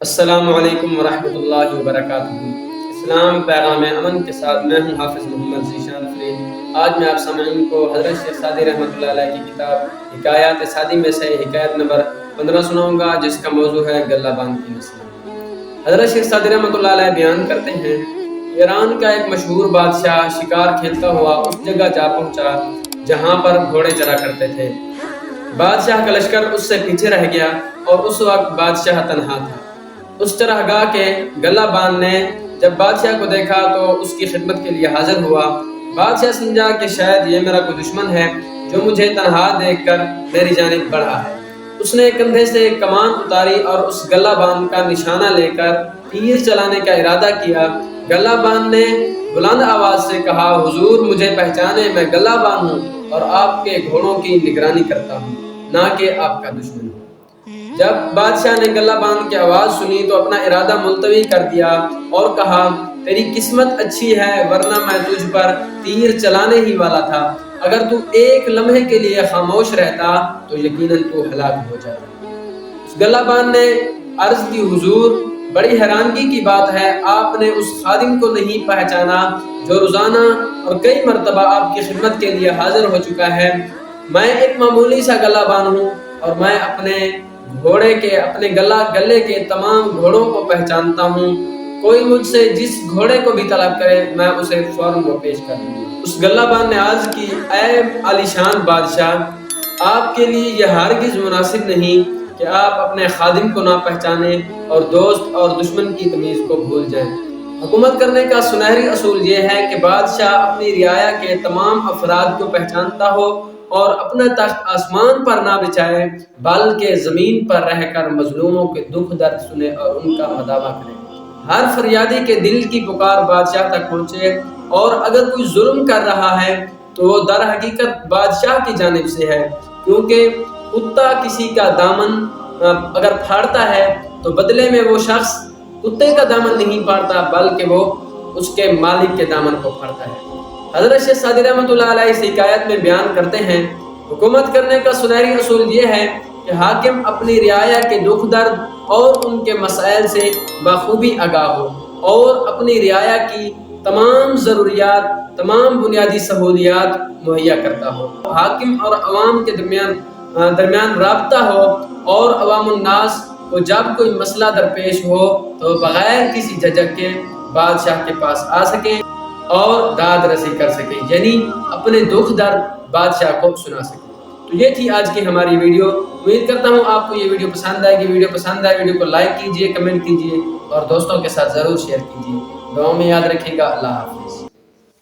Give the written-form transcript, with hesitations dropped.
السلام علیکم ورحمۃ اللہ وبرکاتہ۔ اسلام پیغام امن کے ساتھ میں ہوں حافظ محمد ذیشان فرید۔ آج میں آپ سامعین کو حضرت شیخ سعدی رحمۃ اللہ علیہ کی کتاب حکایات سعدی میں سے حکایت نمبر 15 سناؤں گا، جس کا موضوع ہے گلہ باندھ کی نسل۔ حضرت شیخ سعدی رحمۃ اللہ علیہ بیان کرتے ہیں، ایران کا ایک مشہور بادشاہ شکار کھیلتا ہوا اس جگہ جا پہنچا جہاں پر گھوڑے چلا کرتے تھے۔ بادشاہ کا لشکر اس سے پیچھے رہ گیا اور اس وقت بادشاہ تنہا تھا۔ اس چراگاہ کے گلہ باندھ نے جب بادشاہ کو دیکھا تو اس کی خدمت کے لیے حاضر ہوا۔ بادشاہ سمجھا کہ شاید یہ میرا کوئی دشمن ہے جو مجھے تنہا دیکھ کر میری جانب بڑھا ہے۔ اس نے کندھے سے کمان اتاری اور اس گلہ باندھ کا نشانہ لے کر تیر چلانے کا ارادہ کیا۔ گلہ باندھ نے بلند آواز سے کہا، حضور مجھے پہچانے، میں گلہ باندھ ہوں اور آپ کے گھوڑوں کی نگرانی کرتا ہوں، نہ کہ آپ کا دشمن ہوں۔ جب بادشاہ نے گلہ باندھ کی آواز سنی تو اپنا ارادہ ملتوی کر دیا اور کہا، تیری قسمت اچھی ہے، ورنہ میں تجھ پر تیر چلانے ہی والا تھا۔ اگر تو ایک لمحے کے لیے خاموش رہتا تو یقیناً تو ہلاک ہو جاتا۔ اس گلہ باندھ نے عرض کی، حضور بڑی حیرانگی کی بات ہے، آپ نے اس خادم کو نہیں پہچانا جو روزانہ اور کئی مرتبہ آپ کی خدمت کے لیے حاضر ہو چکا ہے۔ میں ایک معمولی سا گلہ باندھ ہوں اور میں اپنے گلے کے تمام گھوڑوں کو پہچانتا ہوں۔ کوئی مجھ سے جس گھوڑے کو بھی طلب کرے میں اسے فوراً وہ پیش کر دوں گا۔ اس گلہ باندھ نے عرض کی، اے عالی شان بادشاہ، آپ کے لیے یہ ہرگز مناسب نہیں کہ آپ اپنے خادم کو نہ پہچانیں اور دوست اور دشمن کی تمیز کو بھول جائیں۔ حکومت کرنے کا سنہری اصول یہ ہے کہ بادشاہ اپنی رعایا کے تمام افراد کو پہچانتا ہو اور اپنا تخت آسمان پر نہ بچھائے بلکہ زمین پر رہ کر مظلوموں کے دکھ درد سنے اور ان کا مداوع کرے۔ ہر فریادی کے دل کی پکار بادشاہ تک پہنچے، اور اگر کوئی ظلم کر رہا ہے تو وہ در حقیقت بادشاہ کی جانب سے ہے، کیونکہ کتا کسی کا دامن اگر پھاڑتا ہے تو بدلے میں وہ شخص کتے کا دامن نہیں پھاڑتا بلکہ وہ اس کے مالک کے دامن کو پھاڑتا ہے۔ حضرت شیخ سعدی رحمۃ اللہ علیہ اس حکایت میں بیان کرتے ہیں، حکومت کرنے کا سنہری اصول یہ ہے کہ حاکم اپنی رعایا کے دکھ درد اور ان کے مسائل سے بخوبی آگاہ ہو اور اپنی رعایا کی تمام ضروریات، تمام بنیادی سہولیات مہیا کرتا ہو۔ حاکم اور عوام کے درمیان رابطہ ہو اور عوام الناس کو جب کوئی مسئلہ درپیش ہو تو بغیر کسی جھجک کے بادشاہ کے پاس آ سکے اور داد رسی کر سکے، یعنی اپنے دکھ درد بادشاہ کو سنا سکے۔ تو یہ تھی آج کی ہماری ویڈیو۔ امید کرتا ہوں آپ کو یہ ویڈیو پسند آئے گی۔ ویڈیو پسند آئے ویڈیو کو لائک کیجئے، کمنٹ کیجئے اور دوستوں کے ساتھ ضرور شیئر کیجئے۔ دعاؤں میں یاد رکھیے گا۔ اللہ حافظ۔